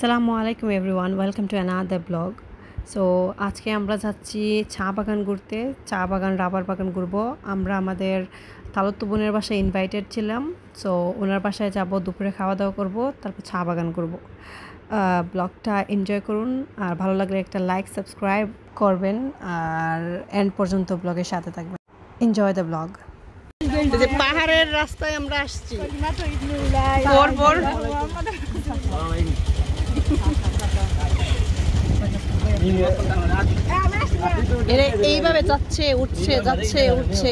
আসসালামু আলাইকুম everyone, welcome to another blog. So আজকে আমরা যাচ্ছি চা বাগান ঘুরতে, চা বাগান, রাবার বাগান ঘুরবো। আমরা আমাদের তালুত্তু বোনের বাসায় ইনভাইটেড ছিলাম। সো ওনার বাসায় যাব, দুপুরে খাওয়া দাওয়া করব, তারপর চা বাগান ঘুরবো। ব্লগটা এনজয় করুন, আর ভালো লাগলে একটা লাইক, সাবস্ক্রাইব করবেন, আর এন্ড পর্যন্ত ব্লগের সাথে থাকবেন। Enjoy the blog. যে পাহাড়ের রাস্তায় আমরা আসছি, এইভাবে যাচ্ছে উঠছে যাচ্ছে উঠছে।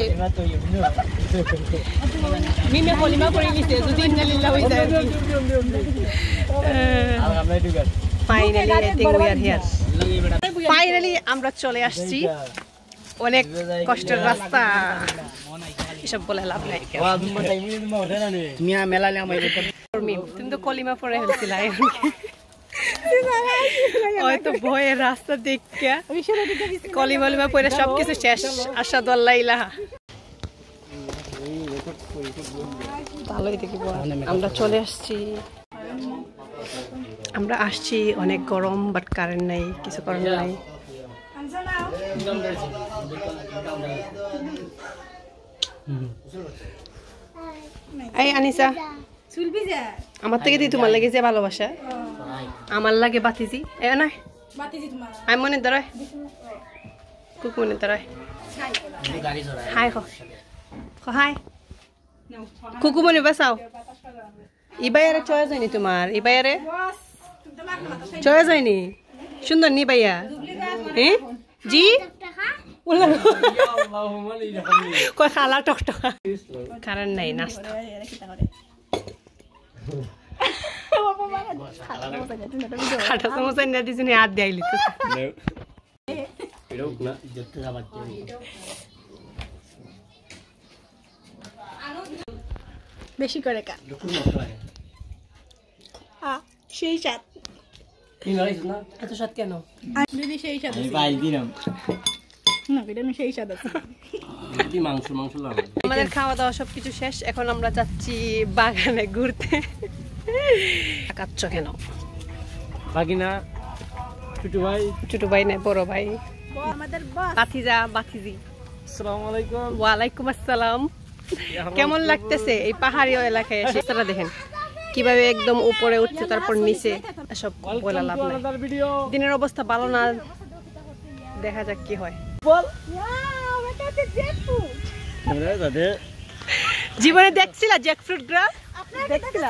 ফাইনালি আমরা চলে আসছি। অনেক কষ্টের রাস্তা, এসব বলে লাভ নাই। তুমি তো কলিমা পরে হয়েছিল, হয়তো ভয়ের রাস্তা দেখে কলিমা পরে সবকিছু শেষ। আশহাদু আল্লা ইলাহা। ভালোই দেখি আমরা চলে আসছি। আমরা আসছি, অনেক গরম, বাট কারেন্ট নাই, কিছু করার নাই। এই আনিসা, আমার থেকে দি তোমার লাগে যে ভালোবাসা, আমার লাগে বাতিজি। এ নাই আমি মনে দাঁড়ায়, কুক মনে দাঁড়ায়। হাই হাই কুকু মনে বাসাও। ইবাইয়ারে চয়েস হয়নি তোমার? ইবাইয়ারে চয়েস হয়নি? সুন্দর নি ভাইয়া? হ্যাঁ জি কয় খালা টকটকা। কারেন্ট নাই, নাস্তা খাটা সমস্যা না দিছি না, হাত দেয়াইলি তো বেশি করে কা সেই সাত। এত সাত কেন? সেই সাত আমাদের খাওয়া দাওয়া সবকিছু শেষ। এখন আমরা যাচ্ছি বাগানে ঘুরতে। কাচ্ছ কেন? ছোট ভাই নাই, বড় ভাই, বাতিজা বাতিজি। ওয়ালাইকুম আসসালাম। কেমন লাগতেছে এই পাহাড়ি এলাকায় এসে? দেখেন কিভাবে একদম উপরে উঠছে, তারপর নিচে। সব বলা লাভ নাই, দিনের অবস্থা ভালো না, দেখা যাক কি হয়। জীবনে দেখছিলা জ্যাকফ্রুট গ্রা? দেখছিলা?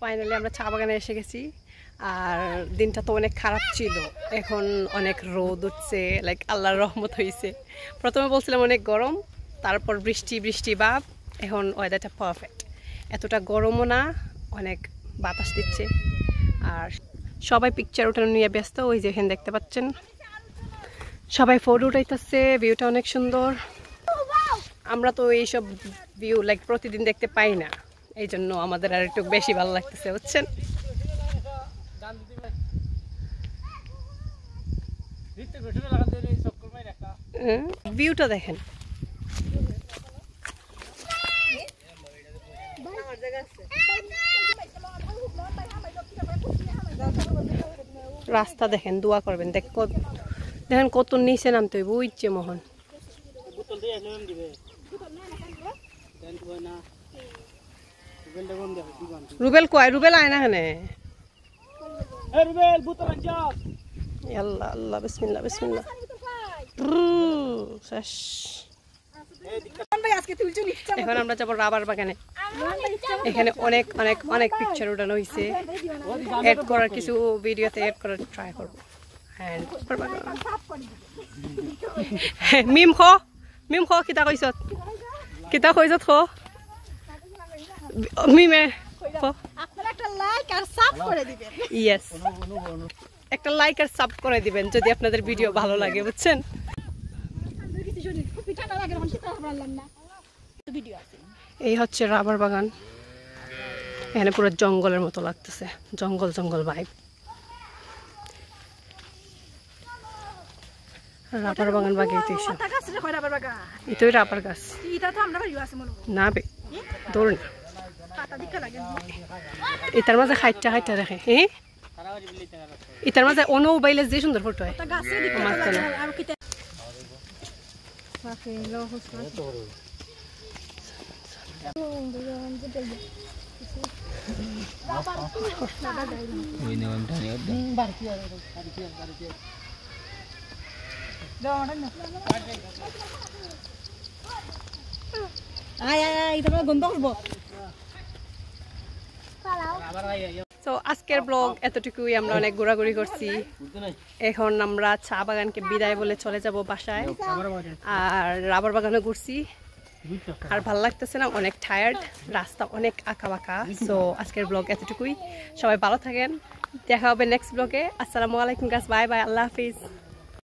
ফাইনালি আমরা চা বাগানে এসে গেছি। আর দিনটা তো অনেক খারাপ ছিল, এখন অনেক রোদ উঠছে, লাইক আল্লাহর রহমত হয়েছে। প্রথমে বলছিলাম অনেক গরম, তারপর বৃষ্টি বৃষ্টি ভাব, এখন ওয়েদারটা পারফেক্ট। এতটা গরমও না, অনেক বাতাস দিচ্ছে। আর সবাই পিকচার ওঠানো নিয়ে ব্যস্ত। ওই যে এখানে দেখতে পাচ্ছেন সবাই ফটো উঠাইতেছে, ভিউটা অনেক সুন্দর। আমরা তো এইসব ভিউ লাইক প্রতিদিন দেখতে পাই না, এই জন্য আমাদের আর একটু বেশি ভালো লাগতেছে, বুঝছেন? ভিউটা দেখেন। রাস্তা দেখেন, দোয়া করবেন। দেখেন কত নিচে নামতে হইব, ইচ্ছে মোহন। রুবেল কয়? রুবেল আয় না এখানে। আল্লাহ আল্লাহ, বিসমিল্লাহ বিসমিল্লাহ। শেষ। এখন আমরা যাবো রাবার বাগানে। এখানে অনেক অনেক অনেক পিকচার উঠানো হয়েছে, এড করার কিছু ভিডিওতে এড করার ট্রাই করবো। মিম খো, মিম খো, কিতা কইছত? কিতা কইছত খো মিমে? ইয়েস, একটা লাইক আর সাব করে দিবেন যদি আপনাদের ভিডিও ভালো লাগে, বুঝছেন? এই হচ্ছে রাবার বাগান। এখানে পুরো জঙ্গলের মতো লাগতেছে, জঙ্গল জঙ্গল ভাইব। রাবার বাগান বাগাইতে এটাই রাবার গাছ না বে, দৌড় না। এটার মাঝে খাইটা খাইটা রাখে। হ্যাঁ, এটার মাঝে অন্য মোবাইলে যে সুন্দর ফটো হয়। তো আজকের ব্লগ এতটুকুই। আমরা অনেক ঘোরাঘুরি করছি। এখন আমরা চা বাগানকে বিদায় বলে চলে যাব বাসায়। আর রাবার বাগানে ঘুরছি, আর ভাল লাগতেছে না, অনেক টায়ার্ড, রাস্তা অনেক আঁকা বাঁকা। সো আজকের ব্লগ এতটুকুই। সবাই ভালো থাকেন, দেখা হবে নেক্সট ব্লগে। আসসালামু আলাইকুম গাছ, বাই বাই, আল্লাহ হাফিজ।